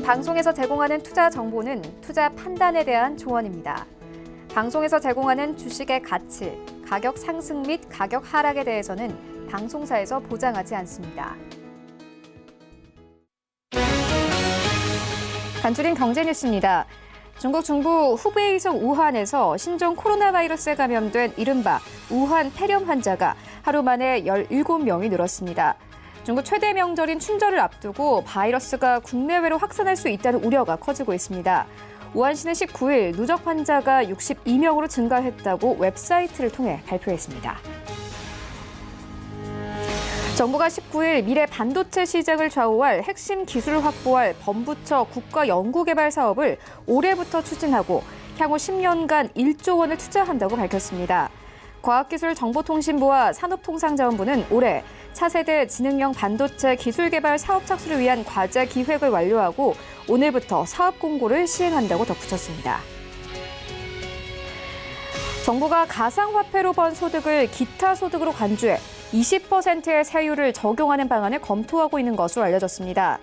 방송에서 제공하는 투자 정보는 투자 판단에 대한 조언입니다. 방송에서 제공하는 주식의 가치, 가격 상승 및 가격 하락에 대해서는 방송사에서 보장하지 않습니다. 간추린 경제 뉴스입니다. 중국 중부 후베이성 우한에서 신종 코로나 바이러스에 감염된 이른바 우한 폐렴 환자가 하루 만에 17명이 늘었습니다. 중국 최대 명절인 춘절을 앞두고 바이러스가 국내외로 확산할 수 있다는 우려가 커지고 있습니다. 우한시는 19일 누적 환자가 62명으로 증가했다고 웹사이트를 통해 발표했습니다. 정부가 19일 미래 반도체 시장을 좌우할 핵심 기술을 확보할 범부처 국가연구개발 사업을 올해부터 추진하고 향후 10년간 1조 원을 투자한다고 밝혔습니다. 과학기술정보통신부와 산업통상자원부는 올해 차세대 지능형 반도체 기술개발 사업 착수를 위한 과제 기획을 완료하고 오늘부터 사업 공고를 시행한다고 덧붙였습니다. 정부가 가상화폐로 번 소득을 기타 소득으로 간주해 20%의 세율을 적용하는 방안을 검토하고 있는 것으로 알려졌습니다.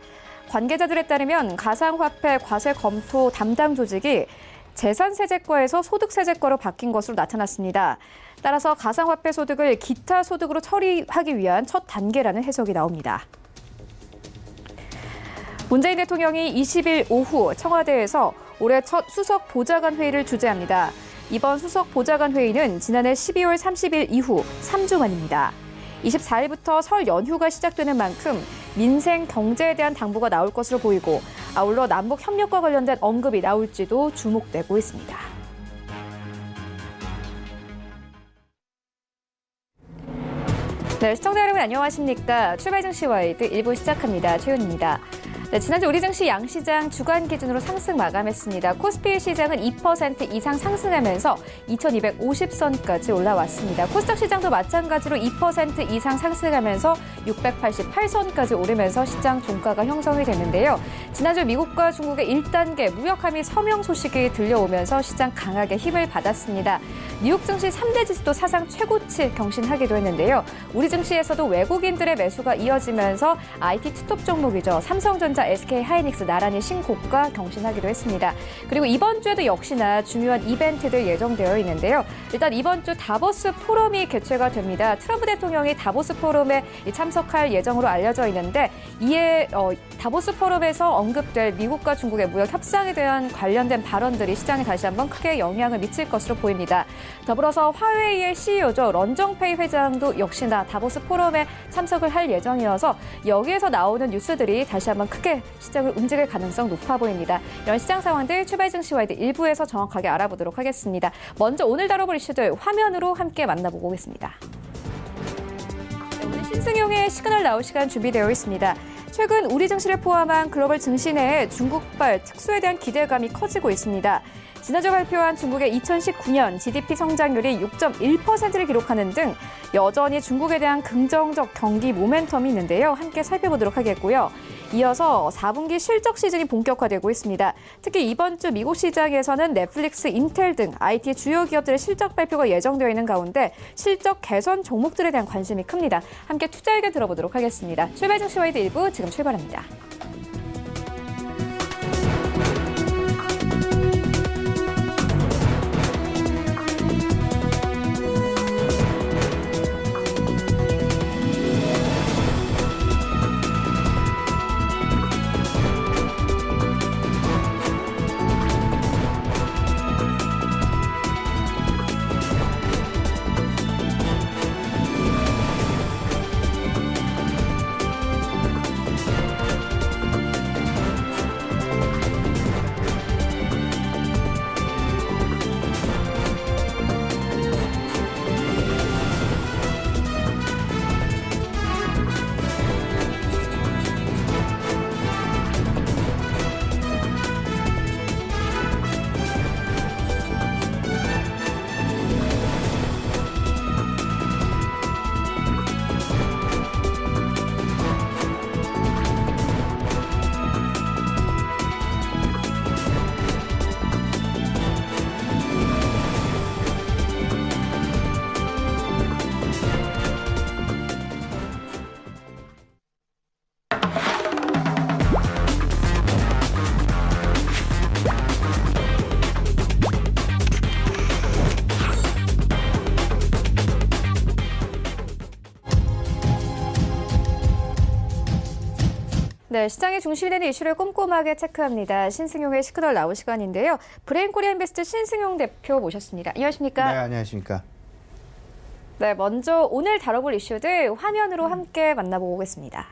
관계자들에 따르면 가상화폐 과세 검토 담당 조직이 재산세제과에서 소득세제과로 바뀐 것으로 나타났습니다. 따라서 가상화폐 소득을 기타 소득으로 처리하기 위한 첫 단계라는 해석이 나옵니다. 문재인 대통령이 20일 오후 청와대에서 올해 첫 수석 보좌관 회의를 주재합니다. 이번 수석 보좌관 회의는 지난해 12월 30일 이후 3주 만입니다. 24일부터 설 연휴가 시작되는 만큼 민생 경제에 대한 당부가 나올 것으로 보이고 아울러 남북 협력과 관련된 언급이 나올지도 주목되고 있습니다. 네, 시청자 여러분 안녕하십니까? 출발 증시 와이드 1부 시작합니다. 최윤입니다. 네, 지난주 우리 증시 양시장 주간 기준으로 상승 마감했습니다. 코스피 시장은 2% 이상 상승하면서 2250선까지 올라왔습니다. 코스닥 시장도 마찬가지로 2% 이상 상승하면서 688선까지 오르면서 시장 종가가 형성이 됐는데요. 지난주 미국과 중국의 1단계 무역 합의 서명 소식이 들려오면서 시장 강하게 힘을 받았습니다. 뉴욕 증시 3대 지수도 사상 최고치 경신하기도 했는데요. 우리 증시에서도 외국인들의 매수가 이어지면서 IT 투톱 종목이죠. 삼성전자, SK하이닉스 나란히 신고가 경신하기도 했습니다. 그리고 이번 주에도 역시나 중요한 이벤트들 예정되어 있는데요. 일단 이번 주 다보스 포럼이 개최가 됩니다. 트럼프 대통령이 다보스 포럼에 참석할 예정으로 알려져 있는데 이에 다보스 포럼에서 언급될 미국과 중국의 무역 협상에 대한 관련된 발언들이 시장에 다시 한번 크게 영향을 미칠 것으로 보입니다. 더불어서 화웨이의 CEO죠. 런정페이 회장도 역시나 다보스 포럼에 참석을 할 예정이어서 여기에서 나오는 뉴스들이 다시 한번 크게 시장을 움직일 가능성 높아 보입니다. 이런 시장 상황들 출발 증시 와이드 1부에서 정확하게 알아보도록 하겠습니다. 먼저 오늘 다뤄볼 이슈들 화면으로 함께 만나보고 오겠습니다. 네, 오늘 신승용의 시그널 나올 시간 준비되어 있습니다. 최근 우리 증시를 포함한 글로벌 증시 내에 중국발 특수에 대한 기대감이 커지고 있습니다. 지난주 발표한 중국의 2019년 GDP 성장률이 6.1%를 기록하는 등 여전히 중국에 대한 긍정적 경기 모멘텀이 있는데요. 함께 살펴보도록 하겠고요. 이어서 4분기 실적 시즌이 본격화되고 있습니다. 특히 이번 주 미국 시장에서는 넷플릭스, 인텔 등 IT 주요 기업들의 실적 발표가 예정되어 있는 가운데 실적 개선 종목들에 대한 관심이 큽니다. 함께 투자 의견 들어보도록 하겠습니다. 출발 증시 와이드 1부 지금 출발합니다. 네, 시장의 중심이 되는 이슈를 꼼꼼하게 체크합니다. 신승용의 시그널 나온 시간인데요. 브레인코리아 인베스트 신승용 대표 모셨습니다. 안녕하십니까? 네, 안녕하십니까? 네, 먼저 오늘 다뤄볼 이슈들 화면으로 함께 만나보겠습니다.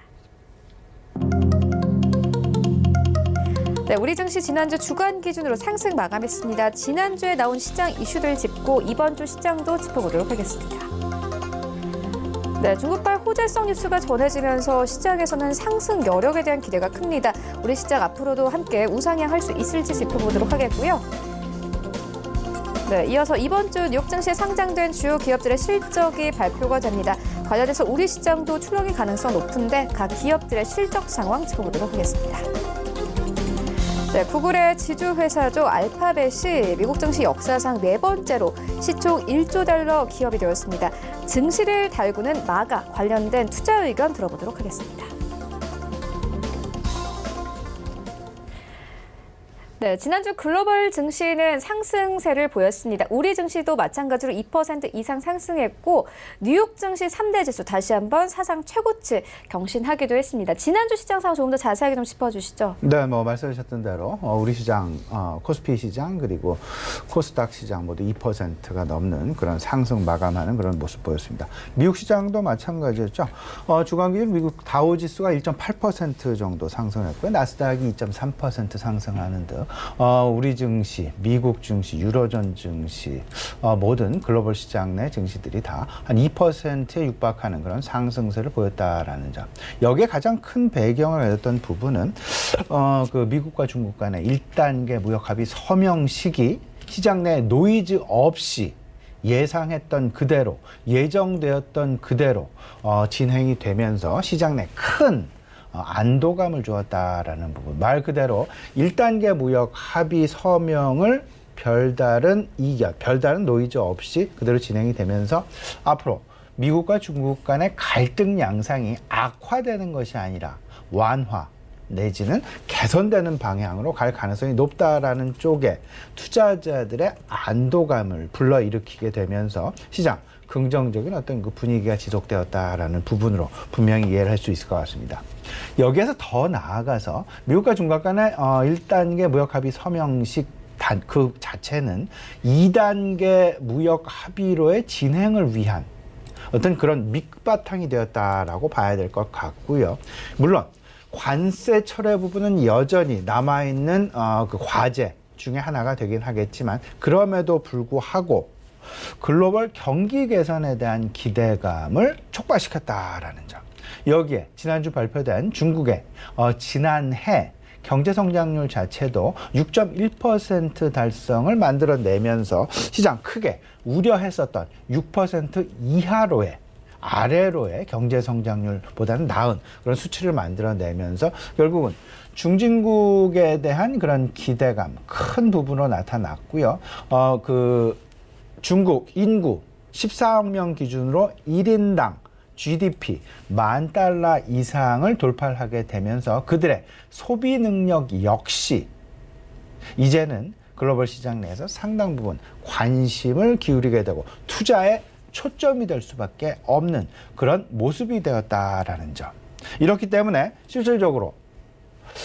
네, 우리 증시 지난주 주간 기준으로 상승 마감했습니다. 지난주에 나온 시장 이슈들 짚고 이번 주 시장도 짚어보도록 하겠습니다. 네, 중국발 호재성 뉴스가 전해지면서 시장에서는 상승 여력에 대한 기대가 큽니다. 우리 시장 앞으로도 함께 우상향할 수 있을지 짚어보도록 하겠고요. 네, 이어서 이번 주 뉴욕 증시에 상장된 주요 기업들의 실적이 발표가 됩니다. 관련해서 우리 시장도 출렁이 가능성 높은데 각 기업들의 실적 상황 짚어보도록 하겠습니다. 네, 구글의 지주회사죠. 알파벳이 미국 증시 역사상 4번째로 시총 1조 달러 기업이 되었습니다. 증시를 달구는 마가 관련된 투자 의견 들어보도록 하겠습니다. 네, 지난주 글로벌 증시는 상승세를 보였습니다. 우리 증시도 마찬가지로 2% 이상 상승했고 뉴욕 증시 3대 지수 다시 한번 사상 최고치 경신하기도 했습니다. 지난주 시장 상황 조금 더 자세하게 좀 짚어주시죠. 네, 말씀하셨던 대로 우리 시장, 코스피 시장 그리고 코스닥 시장 모두 2%가 넘는 그런 상승 마감하는 그런 모습 보였습니다. 미국 시장도 마찬가지였죠. 주간 기준 미국 다우 지수가 1.8% 정도 상승했고요. 나스닥이 2.3% 상승하는 등 우리 증시, 미국 증시, 유로존 증시 모든 글로벌 시장 내 증시들이 다 한 2%에 육박하는 그런 상승세를 보였다라는 점. 여기에 가장 큰 배경을 가졌던 부분은 그 미국과 중국 간의 1단계 무역 합의 서명 시기 시장 내 노이즈 없이 예상했던 그대로 예정되었던 그대로 진행이 되면서 시장 내 큰 안도감을 주었다라는 부분. 말 그대로 1단계 무역 합의 서명을 별다른 이견, 별다른 노이즈 없이 그대로 진행이 되면서 앞으로 미국과 중국 간의 갈등 양상이 악화되는 것이 아니라 완화 내지는 개선되는 방향으로 갈 가능성이 높다라는 쪽에 투자자들의 안도감을 불러일으키게 되면서 시장 긍정적인 어떤 그 분위기가 지속되었다라는 부분으로 분명히 이해를 할 수 있을 것 같습니다. 여기에서 더 나아가서 미국과 중국 간의 1단계 무역 합의 서명식 그 자체는 2단계 무역 합의로의 진행을 위한 어떤 그런 밑바탕이 되었다라고 봐야 될 것 같고요. 물론 관세 철회 부분은 여전히 남아있는 그 과제 중에 하나가 되긴 하겠지만 그럼에도 불구하고 글로벌 경기 개선에 대한 기대감을 촉발시켰다라는 점. 여기에 지난주 발표된 중국의 지난해 경제 성장률 자체도 6.1% 달성을 만들어내면서 시장 크게 우려했었던 6% 이하로의 아래로의 경제 성장률보다는 나은 그런 수치를 만들어내면서 결국은 중진국에 대한 그런 기대감 큰 부분으로 나타났고요. 그 중국 인구 14억 명 기준으로 1인당 GDP $10,000 이상을 돌파하게 되면서 그들의 소비 능력 역시 이제는 글로벌 시장 내에서 상당 부분 관심을 기울이게 되고 투자에 초점이 될 수밖에 없는 그런 모습이 되었다라는 점. 이렇기 때문에 실질적으로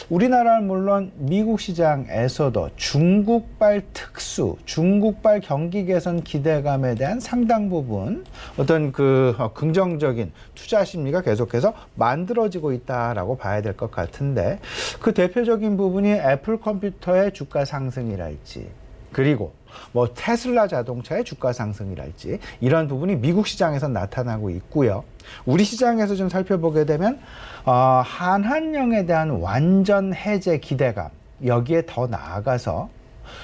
우리나라는 물론 미국 시장에서도 중국발 특수, 중국발 경기 개선 기대감에 대한 상당 부분 어떤 그 긍정적인 투자 심리가 계속해서 만들어지고 있다라고 봐야 될 것 같은데 그 대표적인 부분이 애플 컴퓨터의 주가 상승이랄지 그리고 뭐 테슬라 자동차의 주가 상승이랄지 이런 부분이 미국 시장에서 나타나고 있고요. 우리 시장에서 좀 살펴보게 되면 한한령에 대한 완전 해제 기대감 여기에 더 나아가서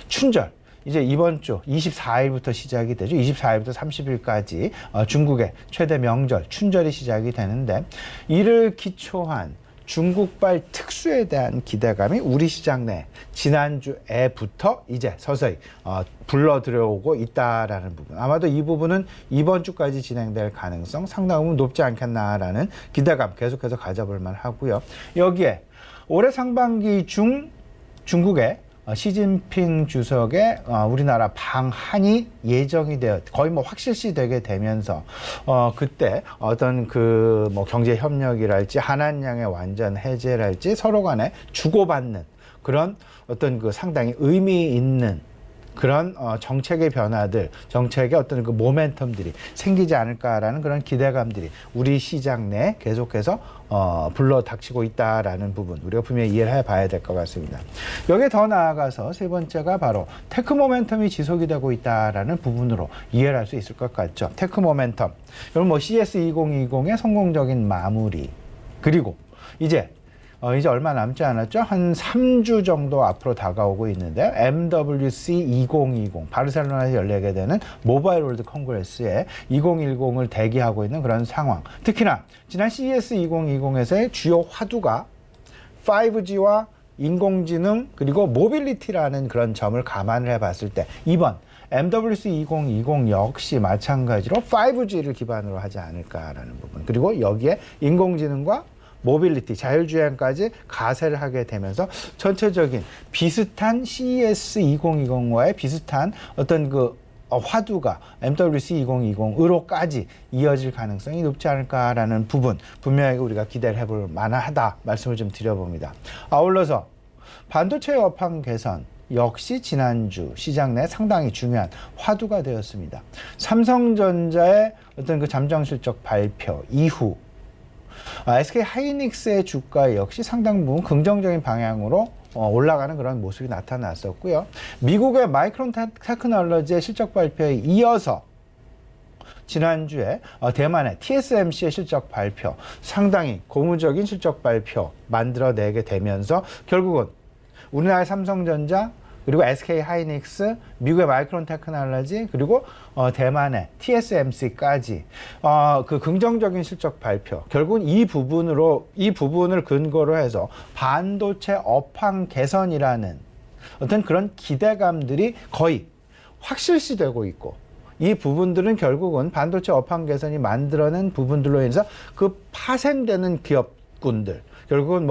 춘절 이제 이번 주 24일부터 시작이 되죠. 24일부터 30일까지 중국의 최대 명절 춘절이 시작이 되는데 이를 기초한 중국발 특수에 대한 기대감이 우리 시장 내 지난주에부터 이제 서서히 불러 들어오고 있다라는 부분. 아마도 이 부분은 이번 주까지 진행될 가능성 상당 부분 높지 않겠나라는 기대감 계속해서 가져볼 만하고요. 여기에 올해 상반기 중 중국의 시진핑 주석의 우리나라 방한이 예정이 되어 거의 뭐 확실시 되게 되면서 그때 어떤 그 뭐 경제 협력이랄지 한한양의 완전 해제랄지 서로 간에 주고받는 그런 어떤 그 상당히 의미 있는 그런 정책의 변화들, 정책의 어떤 그 모멘텀들이 생기지 않을까라는 그런 기대감들이 우리 시장 내 계속해서 불러 닥치고 있다라는 부분 우리가 분명히 이해를 해봐야 될 것 같습니다. 여기에 더 나아가서 세 번째가 바로 테크 모멘텀이 지속이 되고 있다라는 부분으로 이해를 할 수 있을 것 같죠. 테크 모멘텀. 여러분 뭐 CS 2020의 성공적인 마무리 그리고 이제 얼마 남지 않았죠? 한 3주 정도 앞으로 다가오고 있는데 MWC 2020 바르셀로나에서 열리게 되는 모바일 월드 콩그레스에 2010을 대기하고 있는 그런 상황. 특히나 지난 CES 2020에서의 주요 화두가 5G와 인공지능 그리고 모빌리티라는 그런 점을 감안을 해봤을 때 이번 MWC 2020 역시 마찬가지로 5G를 기반으로 하지 않을까라는 부분. 그리고 여기에 인공지능과 모빌리티, 자율주행까지 가세를 하게 되면서 전체적인 비슷한 CES 2020와의 비슷한 어떤 그 화두가 MWC 2020으로까지 이어질 가능성이 높지 않을까라는 부분 분명히 우리가 기대를 해볼 만하다 말씀을 좀 드려봅니다. 아울러서 반도체 업황 개선 역시 지난주 시장 내 상당히 중요한 화두가 되었습니다. 삼성전자의 어떤 그 잠정 실적 발표 이후 SK 하이닉스의 주가 역시 상당 부분 긍정적인 방향으로 올라가는 그런 모습이 나타났었고요. 미국의 마이크론 테크놀로지의 실적 발표에 이어서 지난주에 대만의 TSMC의 실적 발표 상당히 고무적인 실적 발표 만들어내게 되면서 결국은 우리나라의 삼성전자 그리고 SK 하이닉스, 미국의 마이크론 테크놀로지, 그리고 대만의 TSMC까지 그 긍정적인 실적 발표. 결국은 이 부분을 근거로 해서 반도체 업황 개선이라는 어떤 그런 기대감들이 거의 확실시되고 있고, 이 부분들은 결국은 반도체 업황 개선이 만들어낸 부분들로 인해서 그 파생되는 기업군들, 결국은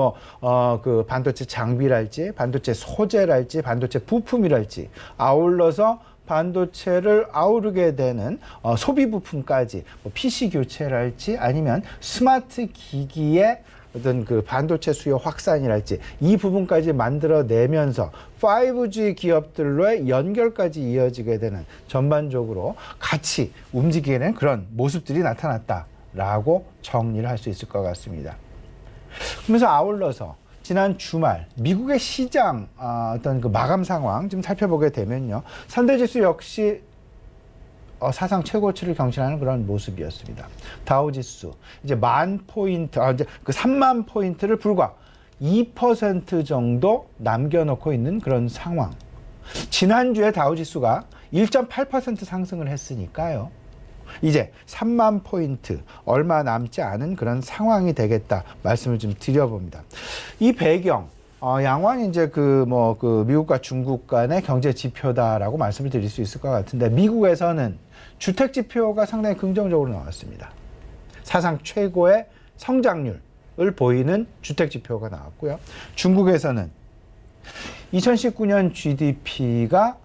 그 반도체 장비랄지, 반도체 소재랄지, 반도체 부품이랄지, 아울러서 반도체를 아우르게 되는 소비 부품까지, PC 교체랄지, 아니면 스마트 기기의 어떤 그 반도체 수요 확산이랄지, 이 부분까지 만들어내면서 5G 기업들로의 연결까지 이어지게 되는 전반적으로 같이 움직이게 되는 그런 모습들이 나타났다라고 정리를 할 수 있을 것 같습니다. 그러면서 아울러서 지난 주말 미국의 시장 어떤 그 마감 상황 좀 살펴보게 되면요, 선대지수 역시 사상 최고치를 경신하는 그런 모습이었습니다. 다우지수 이제 10,000포인트, 이제 그 3만 포인트를 불과 2% 정도 남겨놓고 있는 그런 상황. 지난주에 다우지수가 1.8% 상승을 했으니까요, 이제 3만 포인트 얼마 남지 않은 그런 상황이 되겠다 말씀을 좀 드려봅니다. 이 배경, 양환이 이제 그 미국과 중국 간의 경제 지표다라고 말씀을 드릴 수 있을 것 같은데, 미국에서는 주택 지표가 상당히 긍정적으로 나왔습니다. 사상 최고의 성장률을 보이는 주택 지표가 나왔고요. 중국에서는 2019년 GDP가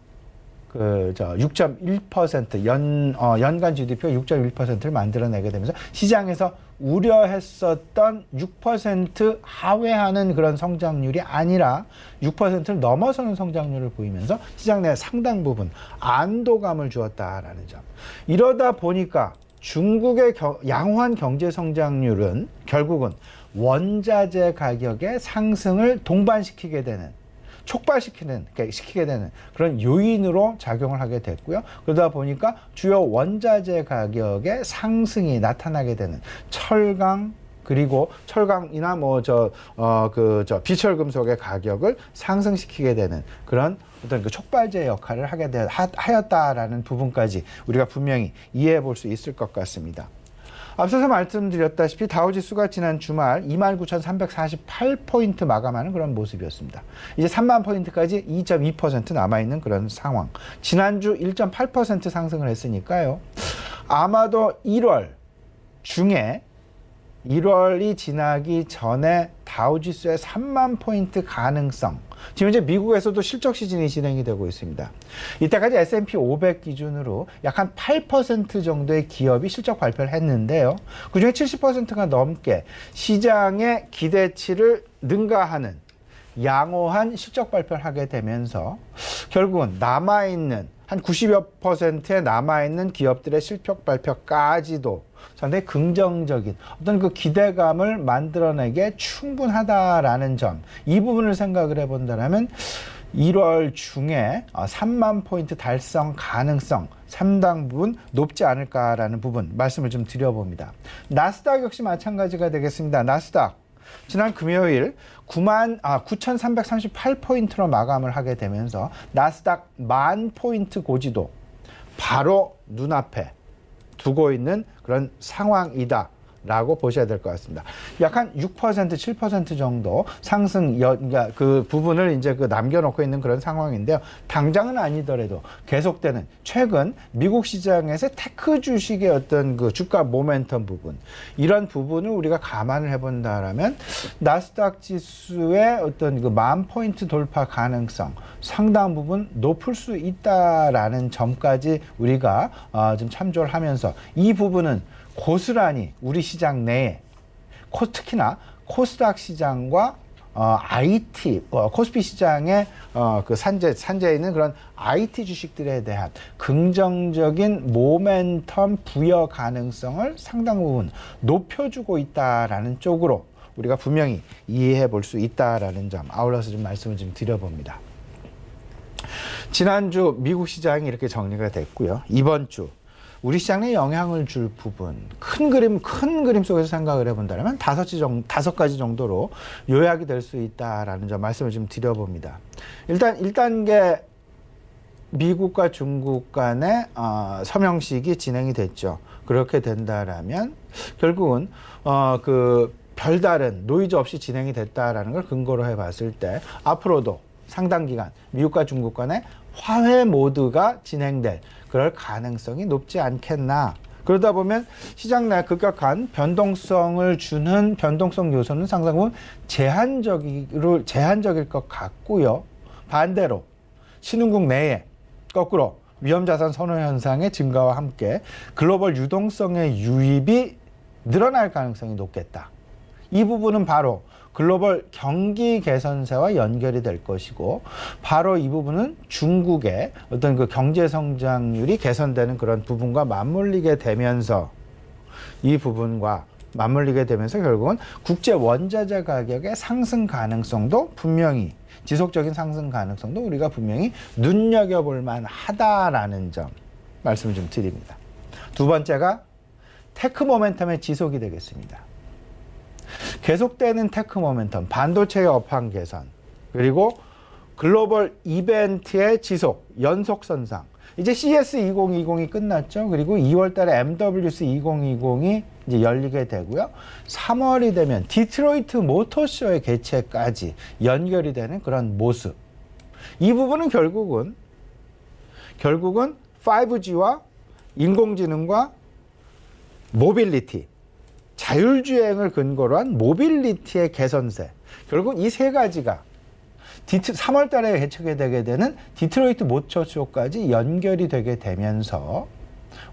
6.1% 연간 GDP가 6.1%를 만들어내게 되면서 시장에서 우려했었던 6% 하회하는 그런 성장률이 아니라 6%를 넘어서는 성장률을 보이면서 시장 내 상당 부분 안도감을 주었다라는 점. 이러다 보니까 중국의 양호한 경제 성장률은 결국은 원자재 가격의 상승을 동반시키게 되는, 시키게 되는 그런 요인으로 작용을 하게 됐고요. 그러다 보니까 주요 원자재 가격의 상승이 나타나게 되는 철강, 그리고 철강이나 비철 금속의 가격을 상승시키게 되는 그런 어떤 그 촉발제 역할을 하였다라는 부분까지 우리가 분명히 이해해 볼 수 있을 것 같습니다. 앞서서 말씀드렸다시피 다우지수가 지난 주말 29,348포인트 마감하는 그런 모습이었습니다. 이제 3만 포인트까지 2.2% 남아있는 그런 상황. 지난주 1.8% 상승을 했으니까요, 아마도 1월 중에 1월이 지나기 전에 다우지수의 3만 포인트 가능성. 지금 이제 미국에서도 실적 시즌이 진행이 되고 있습니다. 이때까지 S&P 500 기준으로 약 한 8% 정도의 기업이 실적 발표를 했는데요. 그중에 70%가 넘게 시장의 기대치를 능가하는 양호한 실적 발표를 하게 되면서 결국은 남아있는 한 90여 %의 남아있는 기업들의 실적 발표까지도 상당히 긍정적인 어떤 그 기대감을 만들어내기에 충분하다라는 점, 이 부분을 생각을 해본다면 1월 중에 3만 포인트 달성 가능성 상당 부분 높지 않을까라는 부분 말씀을 좀 드려봅니다. 나스닥 역시 마찬가지가 되겠습니다. 나스닥 지난 금요일 9,338포인트로 마감을 하게 되면서 나스닥 10,000포인트 고지도 바로 눈앞에 두고 있는 그런 상황이다 라고 보셔야 될 것 같습니다. 약 한 6%, 7% 정도 상승 그 부분을 이제 그 남겨놓고 있는 그런 상황인데요. 당장은 아니더라도 계속되는 최근 미국 시장에서 테크 주식의 어떤 그 주가 모멘텀 부분, 이런 부분을 우리가 감안을 해본다라면 나스닥 지수의 어떤 그 10,000포인트 돌파 가능성 상당 부분 높을 수 있다라는 점까지 우리가 좀 참조를 하면서 이 부분은 고스란히 우리 시장 내에 특히나 코스닥 시장과 IT, 코스피 시장의 그 산재에 있는 그런 IT 주식들에 대한 긍정적인 모멘텀 부여 가능성을 상당 부분 높여주고 있다라는 쪽으로 우리가 분명히 이해해 볼 수 있다라는 점, 아울러서 좀 말씀을 좀 드려봅니다. 지난주 미국 시장이 이렇게 정리가 됐고요. 이번 주 우리 시장에 영향을 줄 부분, 큰 그림 속에서 생각을 해본다면 5가지 정도로 요약이 될 수 있다라는 점 말씀을 좀 드려봅니다. 일단 1단계 미국과 중국 간의 서명식이 진행이 됐죠. 그렇게 된다라면 결국은 그 별다른 노이즈 없이 진행이 됐다라는 걸 근거로 해봤을 때 앞으로도 상당 기간 미국과 중국 간의 화해 모드가 진행될 그럴 가능성이 높지 않겠나. 그러다 보면 시장 내 급격한 변동성을 주는 변동성 요소는 상당 부분 제한적일 것 같고요. 반대로 신흥국 내에 거꾸로 위험자산 선호 현상의 증가와 함께 글로벌 유동성의 유입이 늘어날 가능성이 높겠다. 이 부분은 바로 글로벌 경기 개선세와 연결이 될 것이고, 바로 이 부분은 중국의 어떤 그 경제 성장률이 개선되는 그런 부분과 맞물리게 되면서 결국은 국제 원자재 가격의 상승 가능성도 분명히, 지속적인 상승 가능성도 우리가 분명히 눈여겨볼 만하다라는 점 말씀을 좀 드립니다. 두 번째가 테크 모멘텀의 지속이 되겠습니다. 계속되는 테크 모멘텀, 반도체의 업황 개선, 그리고 글로벌 이벤트의 지속, 연속 선상. 이제 CES 2020이 끝났죠. 그리고 2월 달에 MWC 2020이 이제 열리게 되고요. 3월이 되면 디트로이트 모터쇼의 개최까지 연결이 되는 그런 모습. 이 부분은 결국은 5G와 인공지능과 모빌리티, 자율주행을 근거로 한 모빌리티의 개선세. 결국 이 세 가지가 3월 달에 개최가 되게 되는 디트로이트 모터쇼까지 연결이 되게 되면서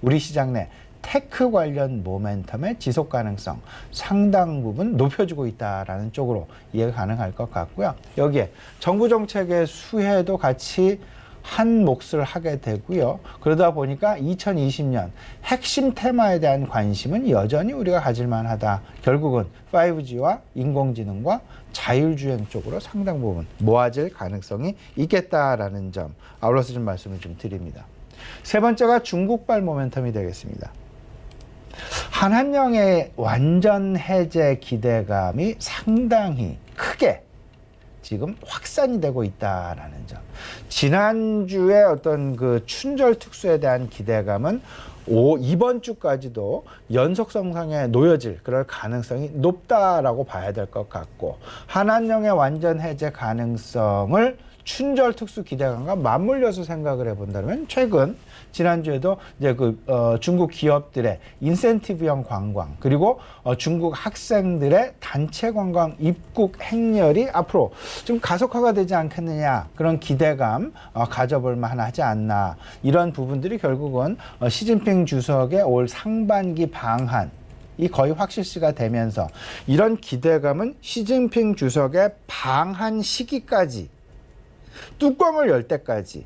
우리 시장 내 테크 관련 모멘텀의 지속 가능성 상당 부분 높여주고 있다라는 쪽으로 이해가 가능할 것 같고요. 여기에 정부 정책의 수혜도 같이 한 몫을 하게 되고요. 그러다 보니까 2020년 핵심 테마에 대한 관심은 여전히 우리가 가질만 하다. 결국은 5G와 인공지능과 자율주행 쪽으로 상당 부분 모아질 가능성이 있겠다라는 점, 아울러서 좀 말씀을 좀 드립니다. 세 번째가 중국발 모멘텀이 되겠습니다. 한한령의 완전 해제 기대감이 상당히 크게 지금 확산이 되고 있다라는 점. 지난주에 어떤 그 춘절 특수에 대한 기대감은 이번 주까지도 연속 성장에 놓여질 그럴 가능성이 높다라고 봐야 될 것 같고, 한한령의 완전 해제 가능성을 춘절 특수 기대감과 맞물려서 생각을 해본다면, 최근 지난주에도 이제 중국 기업들의 인센티브형 관광, 그리고 중국 학생들의 단체 관광 입국 행렬이 앞으로 좀 가속화가 되지 않겠느냐, 그런 기대감 가져볼 만하지 않나. 이런 부분들이 결국은 시진핑 주석의 올 상반기 방한 이 거의 확실시가 되면서, 이런 기대감은 시진핑 주석의 방한 시기까지, 뚜껑을 열 때까지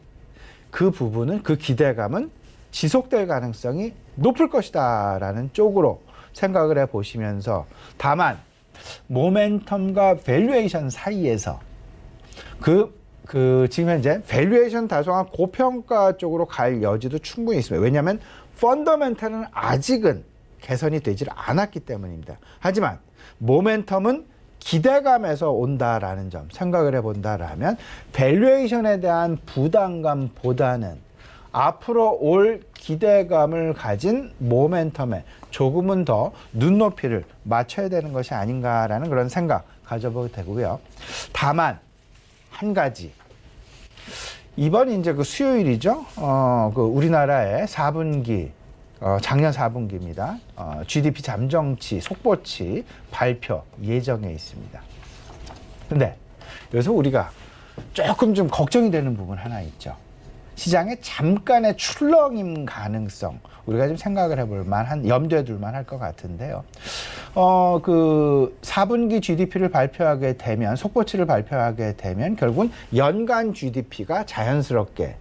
그 부분은, 그 기대감은 지속될 가능성이 높을 것이다 라는 쪽으로 생각을 해 보시면서, 다만 모멘텀과 밸류에이션 사이에서 지금 현재 밸류에이션 다소한 고평가 쪽으로 갈 여지도 충분히 있습니다. 왜냐하면 펀더멘탈은 아직은 개선이 되질 않았기 때문입니다. 하지만 모멘텀은 기대감에서 온다라는 점 생각을 해본다라면, 밸류에이션에 대한 부담감보다는 앞으로 올 기대감을 가진 모멘텀에 조금은 더 눈높이를 맞춰야 되는 것이 아닌가라는 그런 생각 가져보게 되고요. 다만 한 가지, 이번 이제 수요일이죠. 우리나라의 4분기 작년 4분기입니다. GDP 잠정치, 속보치 발표 예정에 있습니다. 근데 여기서 우리가 조금 좀 걱정이 되는 부분 하나 있죠. 시장의 잠깐의 출렁임 가능성, 우리가 좀 생각을 해볼 만한, 염두에 둘 만할 것 같은데요. 4분기 GDP를 발표하게 되면, 속보치를 발표하게 되면 결국은 연간 GDP가 자연스럽게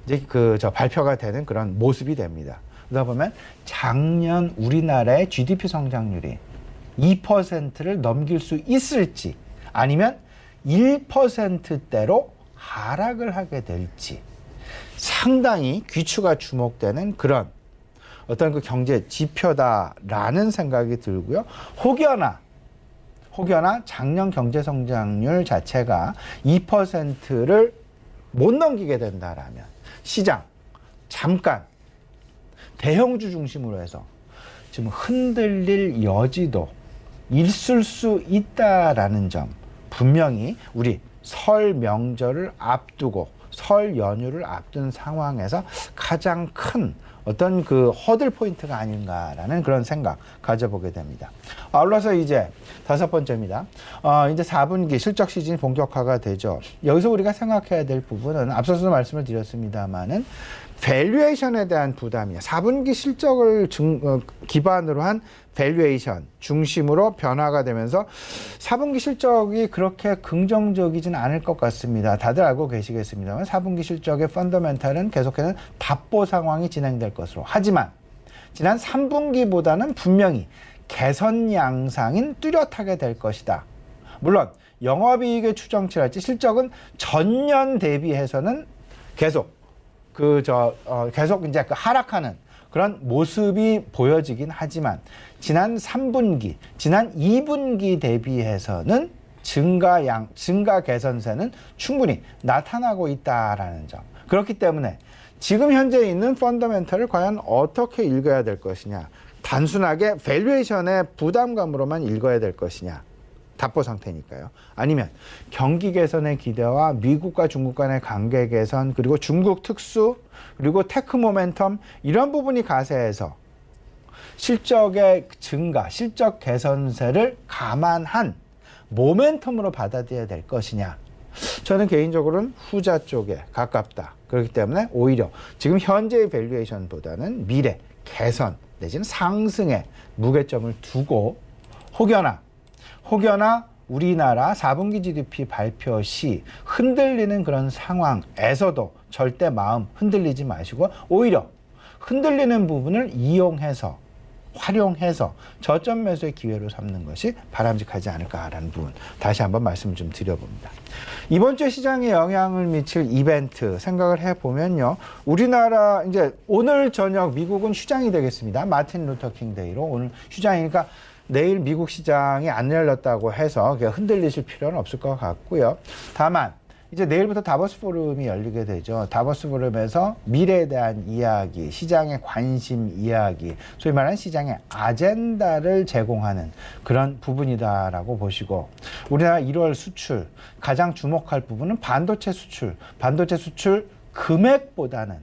이제 발표가 되는 그런 모습이 됩니다. 그러다 보면 작년 우리나라의 GDP 성장률이 2%를 넘길 수 있을지, 아니면 1%대로 하락을 하게 될지 상당히 귀추가 주목되는 그런 어떤 경제 지표다라는 생각이 들고요. 혹여나 작년 경제 성장률 자체가 2%를 못 넘기게 된다라면, 시장 잠깐 대형주 중심으로 해서 지금 흔들릴 여지도 있을 수 있다라는 점, 분명히 우리 설 명절을 앞두고, 설 연휴를 앞둔 상황에서 가장 큰 어떤 허들 포인트가 아닌가라는 그런 생각 가져보게 됩니다. 아울러서 이제 5번째입니다. 이제 4분기 실적 시즌이 본격화가 되죠. 여기서 우리가 생각해야 될 부분은, 앞서서도 말씀을 드렸습니다만은 밸류에이션에 대한 부담이에요. 4분기 실적을 기반으로 한 밸류에이션 중심으로 변화가 되면서 4분기 실적이 그렇게 긍정적이진 않을 것 같습니다. 다들 알고 계시겠습니다만 4분기 실적의 펀더멘탈은 계속해서 답보 상황이 진행될 것으로. 하지만 지난 3분기보다는 분명히 개선 양상인 뚜렷하게 될 것이다. 물론 영업이익의 추정치랄지 실적은 전년 대비해서는 계속 계속 이제 하락하는 그런 모습이 보여지긴 하지만, 지난 3분기, 지난 2분기 대비해서는 증가 개선세는 충분히 나타나고 있다라는 점. 그렇기 때문에 지금 현재 있는 펀더멘털을 과연 어떻게 읽어야 될 것이냐, 단순하게 밸류에이션의 부담감으로만 읽어야 될 것이냐, 답보 상태니까요. 아니면 경기 개선의 기대와 미국과 중국 간의 관계 개선, 그리고 중국 특수, 그리고 테크 모멘텀, 이런 부분이 가세해서 실적의 증가, 실적 개선세를 감안한 모멘텀으로 받아들여야 될 것이냐. 저는 개인적으로는 후자 쪽에 가깝다. 그렇기 때문에 오히려 지금 현재의 밸류에이션보다는 미래 개선 내지는 상승에 무게점을 두고, 혹여나 우리나라 4분기 GDP 발표 시 흔들리는 그런 상황에서도 절대 마음 흔들리지 마시고, 오히려 흔들리는 부분을 활용해서 저점 매수의 기회로 삼는 것이 바람직하지 않을까라는 부분, 다시 한번 말씀을 좀 드려봅니다. 이번 주 시장에 영향을 미칠 이벤트 생각을 해보면요. 우리나라 이제 오늘 저녁 미국은 휴장이 되겠습니다. 마틴 루터 킹 데이로 오늘 휴장이니까 내일 미국 시장이 안 열렸다고 해서 흔들리실 필요는 없을 것 같고요. 다만 이제 내일부터 다보스 포럼이 열리게 되죠. 다보스 포럼에서 미래에 대한 이야기, 시장의 관심 이야기, 소위 말하는 시장의 아젠다를 제공하는 그런 부분이다라고 보시고, 우리나라 1월 수출 가장 주목할 부분은 반도체 수출 금액보다는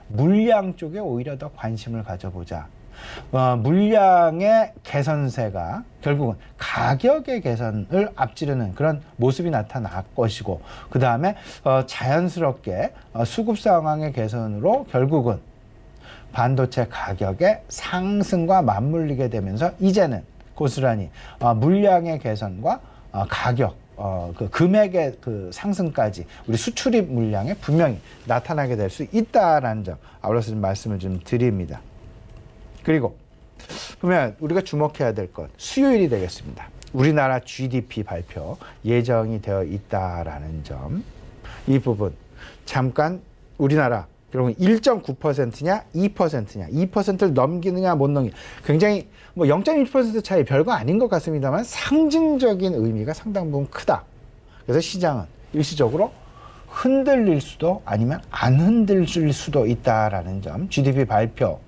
물량 쪽에 오히려 더 관심을 가져보자. 물량의 개선세가 결국은 가격의 개선을 앞지르는 그런 모습이 나타날 것이고, 그 다음에 자연스럽게 수급 상황의 개선으로 결국은 반도체 가격의 상승과 맞물리게 되면서 이제는 고스란히 물량의 개선과 가격 그 금액의 그 상승까지 우리 수출입 물량에 분명히 나타나게 될 수 있다라는 점 아울러서 좀 말씀을 좀 드립니다. 그리고 보면 우리가 주목해야 될 것 수요일이 되겠습니다. 우리나라 GDP 발표 예정이 되어 있다라는 점, 이 부분 잠깐 우리나라 결국 1.9%냐 2%냐 2%를 넘기느냐 못 넘기느냐, 굉장히 뭐 0.1% 차이 별거 아닌 것 같습니다만 상징적인 의미가 상당 부분 크다. 그래서 시장은 일시적으로 흔들릴 수도 아니면 안 흔들릴 수도 있다라는 점, GDP 발표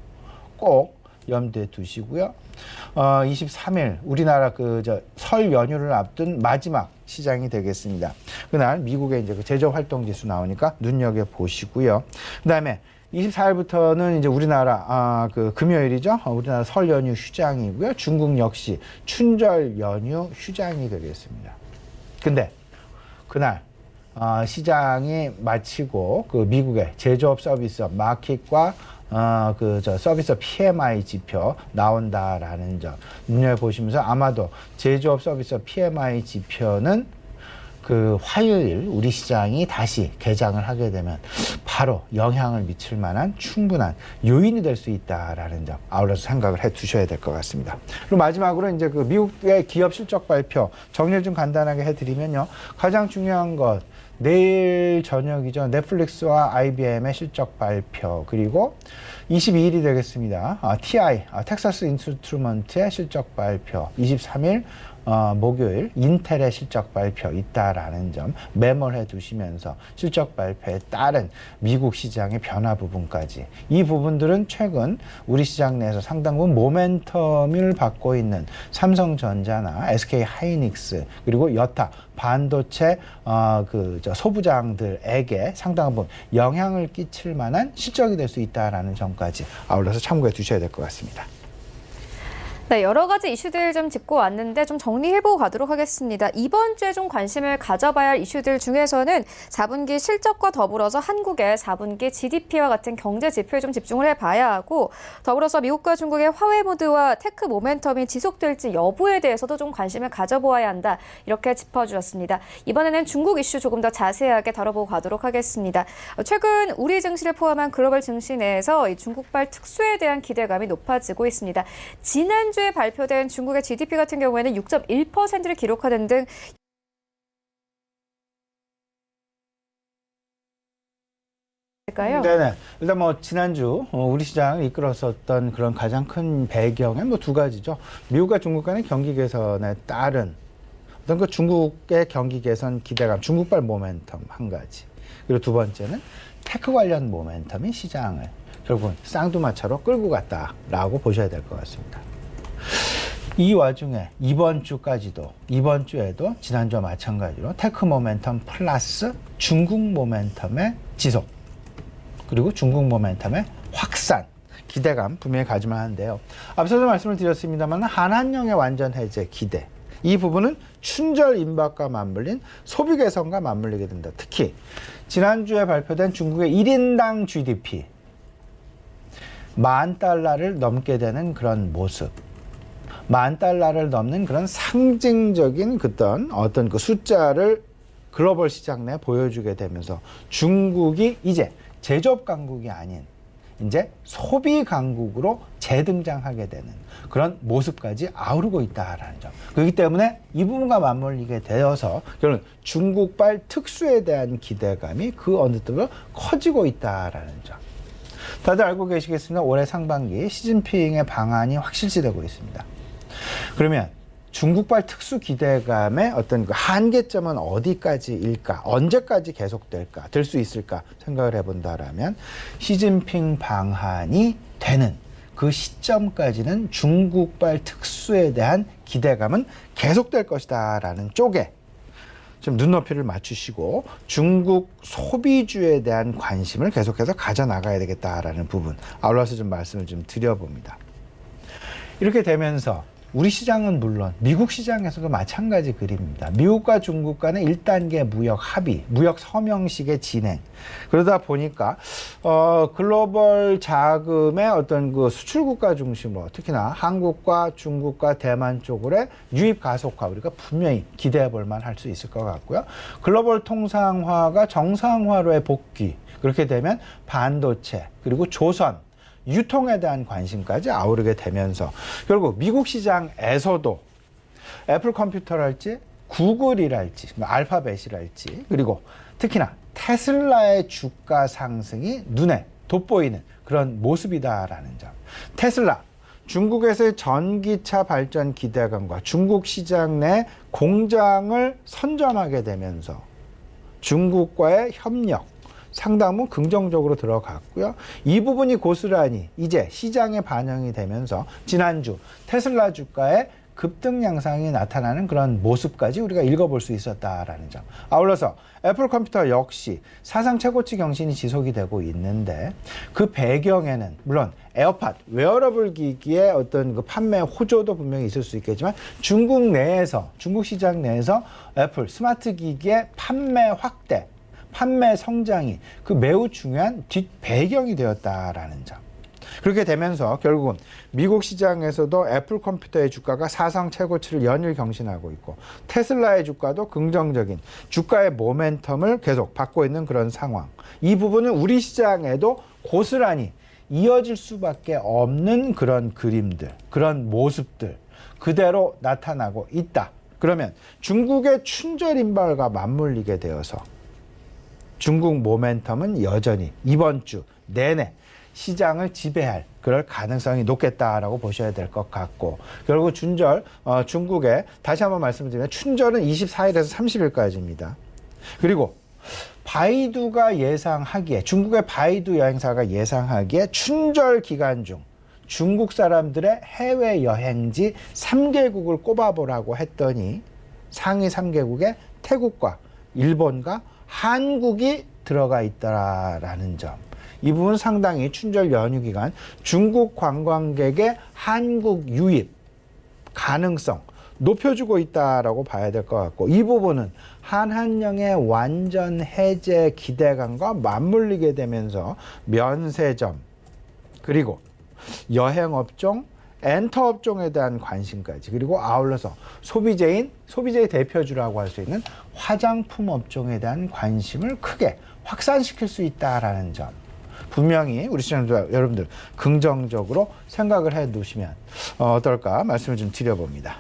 꼭 염두에 두시고요. 23일 우리나라 설 연휴를 앞둔 마지막 시장이 되겠습니다. 그날 미국의 이제 그 제조업 활동 지수 나오니까 눈여겨 보시고요. 그다음에 24일부터는 이제 우리나라 금요일이죠. 우리나라 설 연휴 휴장이고요. 중국 역시 춘절 연휴 휴장이 되겠습니다. 근데 그날 시장이 마치고 그 미국의 제조업 서비스업 마켓과 서비스 PMI 지표 나온다라는 점 눈여보시면서, 아마도 제조업 서비스 PMI 지표는 그 화요일 우리 시장이 다시 개장을 하게 되면 바로 영향을 미칠 만한 충분한 요인이 될 수 있다라는 점 아울러서 생각을 해 두셔야 될 것 같습니다. 그리고 마지막으로 이제 그 미국의 기업 실적 발표 정리를 좀 간단하게 해드리면요. 가장 중요한 것 내일 저녁이죠. 넷플릭스와 IBM의 실적 발표, 그리고 22일이 되겠습니다. TI, 텍사스 인스트루먼트의 실적 발표, 23일 목요일 인텔의 실적 발표 있다라는 점 메모를 두시면서 실적 발표에 따른 미국 시장의 변화 부분까지, 이 부분들은 최근 우리 시장 내에서 상당 부분 모멘텀을 받고 있는 삼성전자나 SK하이닉스 그리고 여타 반도체 소부장들에게 상당한 부분 영향을 끼칠 만한 실적이 될 수 있다라는 점까지 아울러서 참고해 두셔야 될 것 같습니다. 네, 여러 가지 이슈들 좀 짚고 왔는데 좀 정리해보고 가도록 하겠습니다. 이번 주에 좀 관심을 가져봐야 할 이슈들 중에서는 4분기 실적과 더불어서 한국의 4분기 GDP와 같은 경제 지표에 좀 집중을 해봐야 하고, 더불어서 미국과 중국의 화웨이 모드와 테크 모멘텀이 지속될지 여부에 대해서도 좀 관심을 가져보아야 한다. 이렇게 짚어주셨습니다. 이번에는 중국 이슈 조금 더 자세하게 다뤄보고 가도록 하겠습니다. 최근 우리 증시를 포함한 글로벌 증시 내에서 이 중국발 특수에 대한 기대감이 높아지고 있습니다. 지난주에 발표된 중국의 GDP 같은 경우에는 6.1%를 기록하는 등 네네. 일단 뭐 지난주 우리 시장을 이끌었었던 그런 가장 큰 배경은 뭐 두 가지죠. 미국과 중국 간의 경기 개선에 따른 어떤 그 중국의 경기 개선 기대감, 중국발 모멘텀 한 가지. 그리고 두 번째는 테크 관련 모멘텀이 시장을 결국은 쌍두마차로 끌고 갔다라고 보셔야 될 것 같습니다. 이 와중에 이번 주에도 지난주와 마찬가지로 테크 모멘텀 플러스 중국 모멘텀의 지속, 그리고 중국 모멘텀의 확산, 기대감 분명히 가지만 하는데요. 앞서도 말씀을 드렸습니다만 한한령의 완전 해제 기대, 이 부분은 춘절 임박과 맞물린 소비 개선과 맞물리게 된다. 특히 지난주에 발표된 중국의 1인당 GDP $10,000를 넘게 되는 그런 모습, $10,000를 넘는 그런 상징적인 어떤 그 숫자를 글로벌 시장 내에 보여주게 되면서 중국이 이제 제조업 강국이 아닌 이제 소비 강국으로 재등장하게 되는 그런 모습까지 아우르고 있다라는 점. 그렇기 때문에 이 부분과 맞물리게 되어서 결국 중국발 특수에 대한 기대감이 그 어느 때보다 커지고 있다라는 점. 다들 알고 계시겠습니다. 올해 상반기 시진핑의 방안이 확실시되고 있습니다. 그러면 중국발 특수 기대감의 어떤 그 한계점은 어디까지일까? 언제까지 계속될까? 될 수 있을까? 생각을 해본다라면 시진핑 방한이 되는 그 시점까지는 중국발 특수에 대한 기대감은 계속될 것이다라는 쪽에 좀 눈높이를 맞추시고 중국 소비주에 대한 관심을 계속해서 가져나가야 되겠다라는 부분, 아울러서 좀 말씀을 좀 드려봅니다. 이렇게 되면서 우리 시장은 물론 미국 시장에서도 마찬가지 그림입니다. 미국과 중국 간의 1단계 무역 합의, 무역 서명식의 진행. 그러다 보니까 글로벌 자금의 어떤 그 수출국가 중심으로 특히나 한국과 중국과 대만 쪽으로의 유입 가속화 우리가 분명히 기대해 볼 만할 수 있을 것 같고요. 글로벌 통상화가 정상화로의 복귀. 그렇게 되면 반도체 그리고 조선 유통에 대한 관심까지 아우르게 되면서 결국 미국 시장에서도 애플 컴퓨터랄지 구글이랄지 알파벳이랄지 그리고 특히나 테슬라의 주가 상승이 눈에 돋보이는 그런 모습이다라는 점. 테슬라 중국에서의 전기차 발전 기대감과 중국 시장 내 공장을 선점하게 되면서 중국과의 협력 상당히 긍정적으로 들어갔고요. 이 부분이 고스란히 이제 시장에 반영이 되면서 지난주 테슬라 주가의 급등 양상이 나타나는 그런 모습까지 우리가 읽어볼 수 있었다라는 점. 아울러서 애플 컴퓨터 역시 사상 최고치 경신이 지속이 되고 있는데 그 배경에는 물론 에어팟, 웨어러블 기기의 어떤 그 판매 호조도 분명히 있을 수 있겠지만 중국 내에서, 중국 시장 내에서 애플 스마트 기기의 판매 확대, 판매 성장이 그 매우 중요한 뒷배경이 되었다라는 점. 그렇게 되면서 결국은 미국 시장에서도 애플 컴퓨터의 주가가 사상 최고치를 연일 경신하고 있고 테슬라의 주가도 긍정적인 주가의 모멘텀을 계속 받고 있는 그런 상황. 이 부분은 우리 시장에도 고스란히 이어질 수밖에 없는 그런 그림들, 그런 모습들 그대로 나타나고 있다. 그러면 중국의 춘절 인발과 맞물리게 되어서 중국 모멘텀은 여전히 이번 주 내내 시장을 지배할 그럴 가능성이 높겠다라고 보셔야 될 것 같고 결국 춘절 중국에 다시 한번 말씀드리면 춘절은 24일에서 30일까지입니다. 그리고 바이두가 예상하기에 중국의 바이두 여행사가 예상하기에 춘절 기간 중 중국 사람들의 해외 여행지 3개국을 꼽아보라고 했더니 상위 3개국에 태국과 일본과 한국이 들어가 있다라는 점. 이 부분 상당히 춘절 연휴 기간 중국 관광객의 한국 유입 가능성 높여주고 있다라고 봐야 될 것 같고 이 부분은 한한령의 완전 해제 기대감과 맞물리게 되면서 면세점 그리고 여행업종 엔터업종에 대한 관심까지 그리고 아울러서 소비재의 대표주라고 할 수 있는 화장품 업종에 대한 관심을 크게 확산시킬 수 있다라는 점. 분명히 우리 시청자 여러분들 긍정적으로 생각을 해 두시면 어떨까 말씀을 좀 드려봅니다.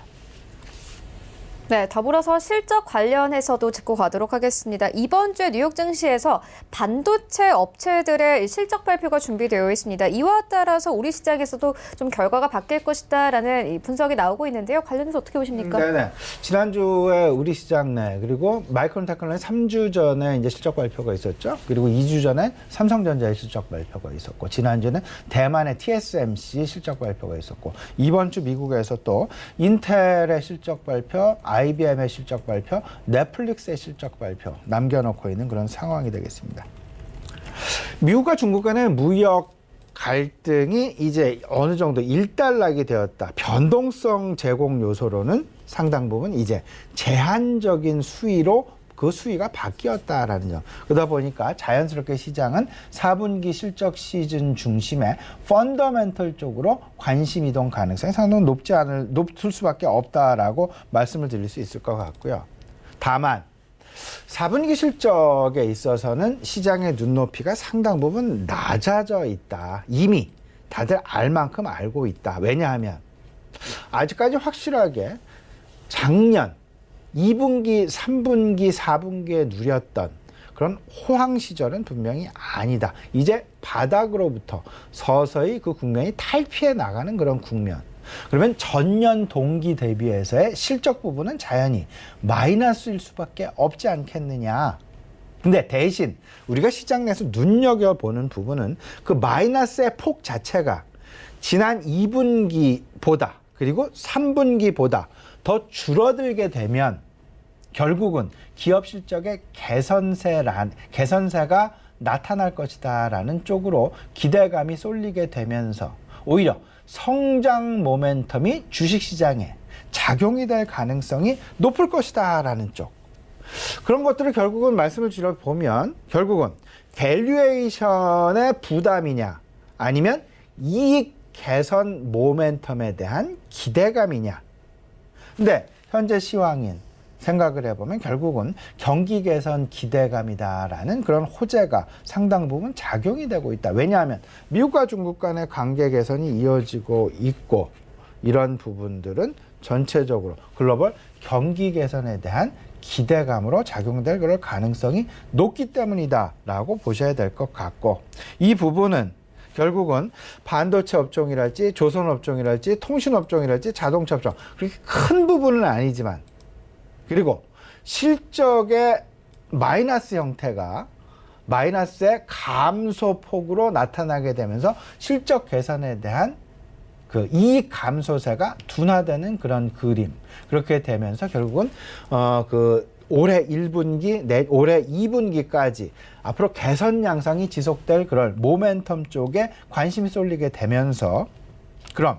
네, 더불어서 실적 관련해서도 짚고 가도록 하겠습니다. 이번 주에 뉴욕 증시에서 반도체 업체들의 실적 발표가 준비되어 있습니다. 이와 따라서 우리 시장에서도 좀 결과가 바뀔 것이다라는 분석이 나오고 있는데요. 관련해서 어떻게 보십니까? 네네. 지난주에 우리 시장 내 그리고 마이크론 테크놀로지 3주 전에 이제 실적 발표가 있었죠. 그리고 2주 전에 삼성전자의 실적 발표가 있었고 지난주에는 대만의 TSMC 실적 발표가 있었고 이번 주 미국에서 또 인텔의 실적 발표, IBM의 실적 발표, 넷플릭스의 실적 발표 남겨놓고 있는 그런 상황이 되겠습니다. 미국과 중국 간의 무역 갈등이 이제 어느 정도 일단락이 되었다. 변동성 제공 요소로는 상당 부분 이제 제한적인 수위로 그 수위가 바뀌었다라는 점. 그러다 보니까 자연스럽게 시장은 4분기 실적 시즌 중심의 펀더멘털 쪽으로 관심 이동 가능성이 상당히 높을 수밖에 없다라고 말씀을 드릴 수 있을 것 같고요. 다만 4분기 실적에 있어서는 시장의 눈높이가 상당 부분 낮아져 있다. 이미 다들 알 만큼 알고 있다. 왜냐하면 아직까지 확실하게 작년 2분기, 3분기, 4분기에 누렸던 그런 호황 시절은 분명히 아니다. 이제 바닥으로부터 서서히 그 국면이 탈피해 나가는 그런 국면. 그러면 전년 동기 대비해서의 실적 부분은 자연히 마이너스일 수밖에 없지 않겠느냐. 근데 대신 우리가 시장 내에서 눈여겨보는 부분은 그 마이너스의 폭 자체가 지난 2분기보다 그리고 3분기보다 더 줄어들게 되면 결국은 기업 실적의 개선세가 나타날 것이다라는 쪽으로 기대감이 쏠리게 되면서 오히려 성장 모멘텀이 주식시장에 작용이 될 가능성이 높을 것이다라는 쪽. 그런 것들을 결국은 말씀을 드려보면 결국은 밸류에이션의 부담이냐 아니면 이익 개선 모멘텀에 대한 기대감이냐. 근데 현재 시황인 생각을 해보면 결국은 경기 개선 기대감이다라는 그런 호재가 상당 부분 작용이 되고 있다. 왜냐하면 미국과 중국 간의 관계 개선이 이어지고 있고 이런 부분들은 전체적으로 글로벌 경기 개선에 대한 기대감으로 작용될 그럴 가능성이 높기 때문이다라고 보셔야 될 것 같고 이 부분은 결국은 반도체 업종이랄지 조선 업종이랄지 통신 업종이랄지 자동차 업종 그렇게 큰 부분은 아니지만 그리고 실적의 마이너스 형태가 마이너스의 감소폭으로 나타나게 되면서 실적 개선에 대한 그 이익 감소세가 둔화되는 그런 그림. 그렇게 되면서 결국은 그 올해 1분기, 올해 2분기까지 앞으로 개선 양상이 지속될 그럴 모멘텀 쪽에 관심이 쏠리게 되면서 그럼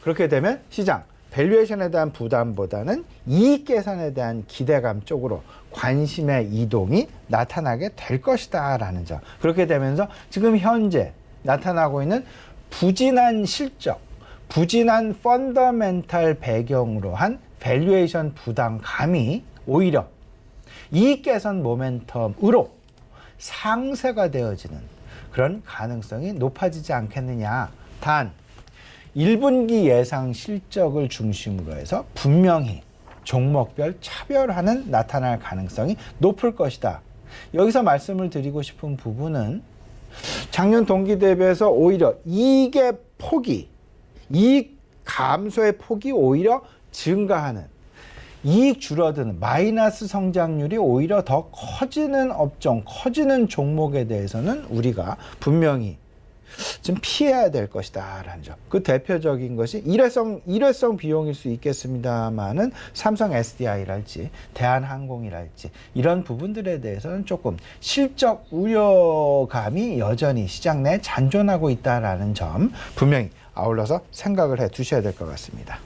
그렇게 되면 시장 밸류에이션에 대한 부담보다는 이익 개선에 대한 기대감 쪽으로 관심의 이동이 나타나게 될 것이다라는 점. 그렇게 되면서 지금 현재 나타나고 있는 부진한 실적, 부진한 펀더멘탈 배경으로 한 밸류에이션 부담감이 오히려 이익 개선 모멘텀으로 상쇄가 되어지는 그런 가능성이 높아지지 않겠느냐. 단 1분기 예상 실적을 중심으로 해서 분명히 종목별 차별화는 나타날 가능성이 높을 것이다. 여기서 말씀을 드리고 싶은 부분은 작년 동기 대비해서 오히려 이익 감소의 폭이 오히려 증가하는 이익 줄어드는 마이너스 성장률이 오히려 더 커지는 업종, 커지는 종목에 대해서는 우리가 분명히 좀 피해야 될 것이다 라는 점. 그 대표적인 것이 일회성 비용일 수 있겠습니다만은 삼성 SDI랄지 대한항공이랄지 이런 부분들에 대해서는 조금 실적 우려감이 여전히 시장 내에 잔존하고 있다라는 점 분명히 아울러서 생각을 해 두셔야 될 것 같습니다.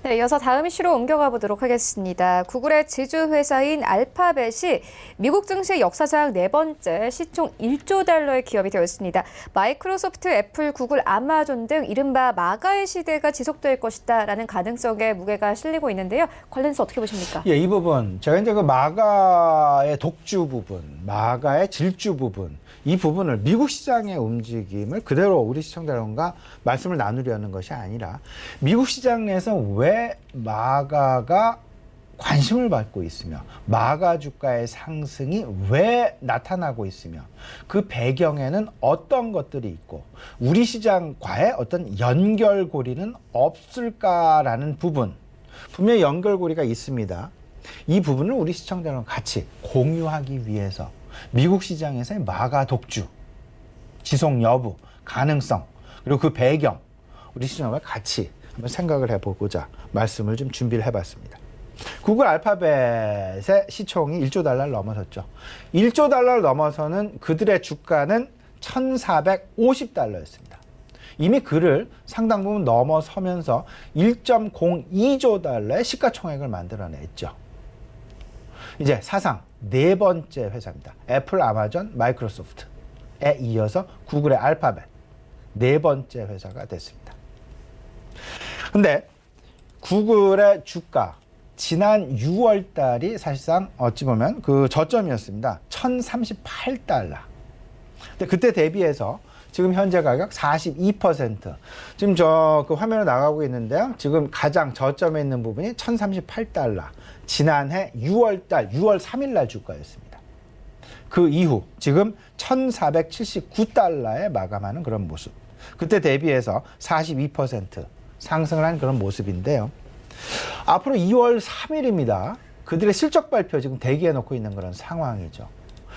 네, 이어서 다음 이슈로 옮겨가 보도록 하겠습니다. 구글의 지주회사인 알파벳이 미국 증시 역사상 4번째 시총 1조 달러의 기업이 되었습니다. 마이크로소프트, 애플, 구글, 아마존 등 이른바 마가의 시대가 지속될 것이다라는 가능성에 무게가 실리고 있는데요. 관련해서 어떻게 보십니까? 예, 이 부분 제가 이제 그 마가의 독주 부분, 마가의 질주 부분 이 부분을 미국 시장의 움직임을 그대로 우리 시청자 여러분과 말씀을 나누려는 것이 아니라 미국 시장 내에서 왜 마가가 관심을 받고 있으며 마가 주가의 상승이 왜 나타나고 있으며 그 배경에는 어떤 것들이 있고 우리 시장과의 어떤 연결고리는 없을까라는 부분 분명히 연결고리가 있습니다. 이 부분을 우리 시청자 여러분 같이 공유하기 위해서 미국 시장에서의 마가 독주, 지속 여부, 가능성, 그리고 그 배경, 우리 시장과 같이 한번 생각을 해보고자 말씀을 좀 준비를 해봤습니다. 구글 알파벳의 시총이 1조 달러를 넘어섰죠. 1조 달러를 넘어서는 그들의 주가는 1,450달러였습니다. 이미 그를 상당 부분 넘어서면서 1.02조 달러의 시가총액을 만들어냈죠. 이제 사상 4번째 회사입니다. 애플, 아마존, 마이크로소프트에 이어서 구글의 알파벳 4번째 회사가 됐습니다. 근데 구글의 주가 지난 6월 달이 사실상 어찌 보면 그 저점이었습니다. 1,038달러. 근데 그때 대비해서 지금 현재 가격 42%. 지금 저 그 화면에 나가고 있는데요. 지금 가장 저점에 있는 부분이 1,038달러. 지난해 6월 3일 날 주가였습니다. 그 이후 지금 1,479달러에 마감하는 그런 모습. 그때 대비해서 42% 상승을 한 그런 모습인데요. 앞으로 2월 3일입니다. 그들의 실적 발표 지금 대기해 놓고 있는 그런 상황이죠.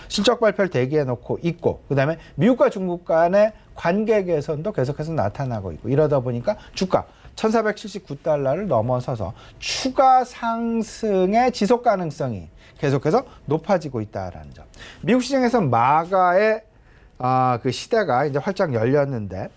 실적 발표를 대기해 놓고 있고, 그다음에 미국과 중국 간의 관계 개선도 계속해서 나타나고 있고, 이러다 보니까 주가 1479달러를 넘어서서 추가 상승의 지속 가능성이 계속해서 높아지고 있다라는 점. 미국 시장에서 마가의 그 시대가 이제 활짝 열렸는데,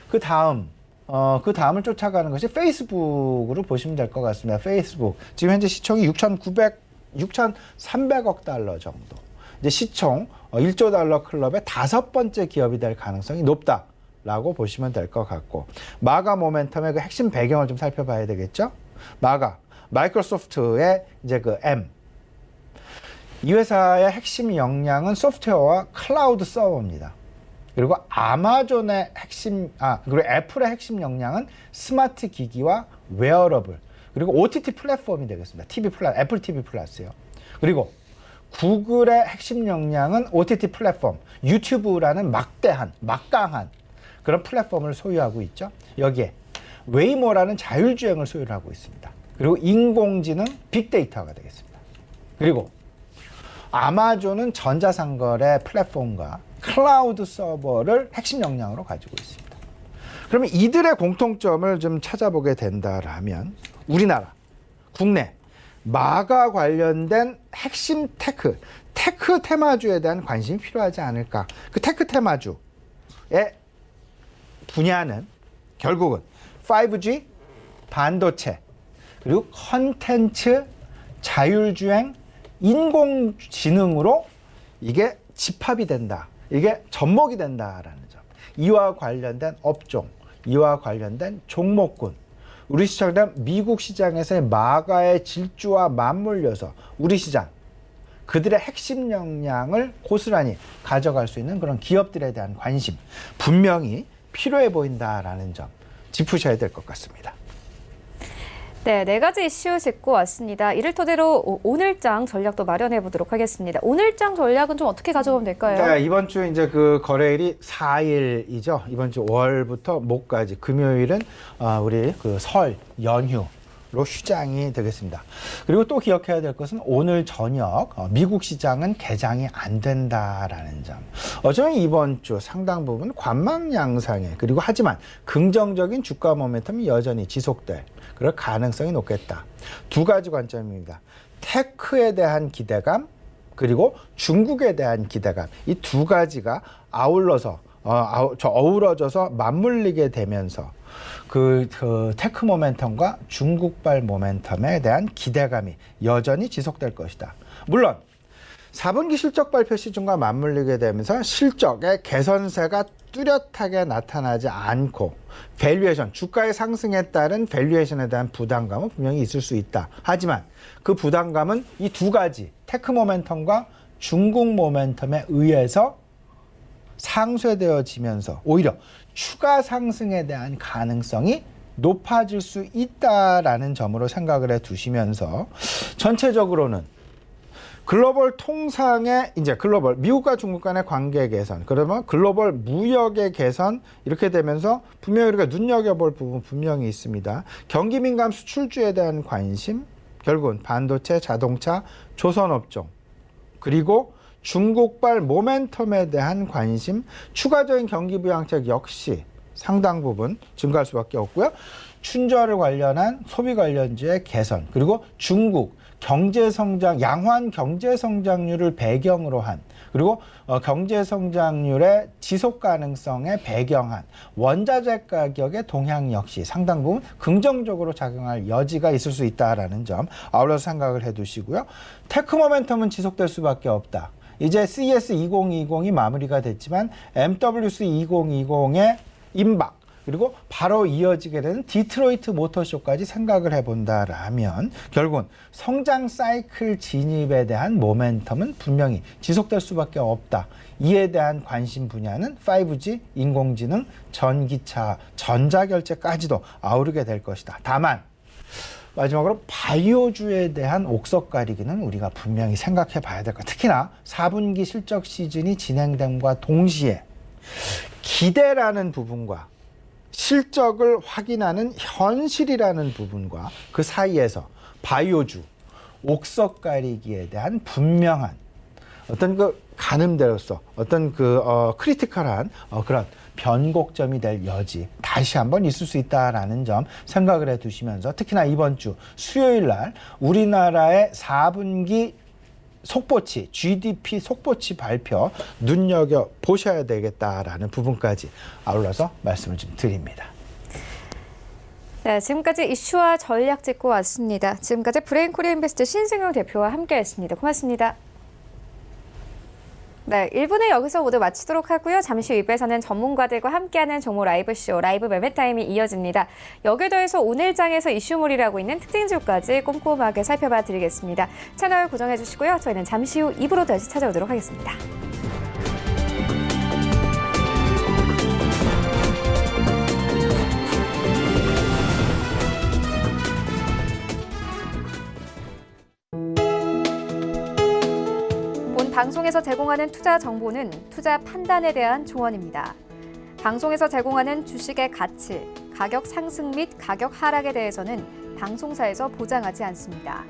그 다음을 쫓아가는 것이 페이스북으로 보시면 될 것 같습니다. 페이스북. 지금 현재 시총이 6,300억 달러 정도. 이제 시총 1조 달러 클럽의 5번째 기업이 될 가능성이 높다라고 보시면 될 것 같고, 마가 모멘텀의 그 핵심 배경을 좀 살펴봐야 되겠죠? 마이크로소프트의 이제 그 M. 이 회사의 핵심 역량은 소프트웨어와 클라우드 서버입니다. 그리고 아마존의 그리고 애플의 핵심 역량은 스마트 기기와 웨어러블, 그리고 OTT 플랫폼이 되겠습니다. 애플 TV 플러스요. 그리고 구글의 핵심 역량은 OTT 플랫폼, 유튜브라는 막강한 그런 플랫폼을 소유하고 있죠. 여기에 웨이모라는 자율주행을 소유하고 있습니다. 그리고 인공지능, 빅데이터가 되겠습니다. 그리고 아마존은 전자상거래 플랫폼과 클라우드 서버를 핵심 역량으로 가지고 있습니다. 그러면 이들의 공통점을 좀 찾아보게 된다라면, 우리나라, 국내 마가 관련된 핵심 테크 테마주에 대한 관심이 필요하지 않을까. 그 테크 테마주의 분야는 결국은 5G, 반도체, 그리고 컨텐츠, 자율주행, 인공지능으로 이게 집합이 된다. 이게 접목이 된다라는 점. 이와 관련된 업종, 이와 관련된 종목군, 우리 시장은 미국 시장에서의 마가의 질주와 맞물려서 우리 시장, 그들의 핵심 역량을 고스란히 가져갈 수 있는 그런 기업들에 대한 관심 분명히 필요해 보인다라는 점 짚으셔야 될 것 같습니다. 네, 4가지 이슈 짚고 왔습니다. 이를 토대로 오늘장 전략도 마련해 보도록 하겠습니다. 오늘장 전략은 좀 어떻게 가져보면 될까요? 네, 이번 주 이제 그 거래일이 4일이죠. 이번 주 월부터 목까지 금요일은 우리 그 설 연휴로 휴장이 되겠습니다. 그리고 또 기억해야 될 것은 오늘 저녁 미국 시장은 개장이 안 된다라는 점. 어쩌면 이번 주 상당 부분 관망 양상에, 그리고 하지만 긍정적인 주가 모멘텀이 여전히 지속될 그럴 가능성이 높겠다. 2가지 관점입니다. 테크에 대한 기대감, 그리고 중국에 대한 기대감. 이 2가지가 어우러져서 맞물리게 되면서 그 테크 모멘텀과 중국발 모멘텀에 대한 기대감이 여전히 지속될 것이다. 물론 4분기 실적 발표 시즌과 맞물리게 되면서 실적의 개선세가 뚜렷하게 나타나지 않고 밸류에이션, 주가의 상승에 따른 밸류에이션에 대한 부담감은 분명히 있을 수 있다. 하지만 그 부담감은 이 2가지 테크 모멘텀과 중국 모멘텀에 의해서 상쇄되어지면서 오히려 추가 상승에 대한 가능성이 높아질 수 있다라는 점으로 생각을 해 두시면서, 전체적으로는 글로벌 통상의 이제 미국과 중국 간의 관계 개선, 그러면 글로벌 무역의 개선, 이렇게 되면서 분명히 우리가 눈여겨볼 부분 분명히 있습니다. 경기 민감 수출주에 대한 관심, 결국은 반도체, 자동차, 조선업종, 그리고 중국발 모멘텀에 대한 관심, 추가적인 경기 부양책 역시 상당 부분 증가할 수밖에 없고요. 춘절을 관련한 소비 관련주의 개선, 그리고 중국 양호한 경제 성장률을 배경으로 한, 그리고 경제 성장률의 지속 가능성에 배경한 원자재 가격의 동향 역시 상당 부분 긍정적으로 작용할 여지가 있을 수 있다라는 점 아울러서 생각을 해 두시고요. 테크 모멘텀은 지속될 수밖에 없다. 이제 CES 2020이 마무리가 됐지만 MWC 2020의 임박, 그리고 바로 이어지게 되는 디트로이트 모터쇼까지 생각을 해본다라면 결국은 성장 사이클 진입에 대한 모멘텀은 분명히 지속될 수밖에 없다. 이에 대한 관심 분야는 5G, 인공지능, 전기차, 전자결제까지도 아우르게 될 것이다. 다만 마지막으로 바이오주에 대한 옥석 가리기는 우리가 분명히 생각해 봐야 될 것. 특히나 4분기 실적 시즌이 진행됨과 동시에 기대라는 부분과 실적을 확인하는 현실이라는 부분과 그 사이에서 바이오주, 옥석 가리기에 대한 분명한 어떤 그 가늠대로서 어떤 그 크리티컬한 그런 변곡점이 될 여지 다시 한번 있을 수 있다라는 점 생각을 해두시면서 특히나 이번 주 수요일 날 우리나라의 4분기 속보치, GDP 속보치 발표 눈여겨 보셔야 되겠다라는 부분까지 아울러서 말씀을 좀 드립니다. 네, 지금까지 이슈와 전략 짚고 왔습니다. 지금까지 브레인코리아 인베스트 신승용 대표와 함께했습니다. 고맙습니다. 네, 1부는 여기서 모두 마치도록 하고요. 잠시 후 2부에서는 전문가들과 함께하는 종목 라이브쇼, 라이브 매매타임이 이어집니다. 여기에 더해서 오늘 장에서 이슈몰이라고 있는 특징주까지 꼼꼼하게 살펴봐 드리겠습니다. 채널 고정해 주시고요. 저희는 잠시 후 2부로 다시 찾아오도록 하겠습니다. 방송에서 제공하는 투자 정보는 투자 판단에 대한 조언입니다. 방송에서 제공하는 주식의 가치, 가격 상승 및 가격 하락에 대해서는 방송사에서 보장하지 않습니다.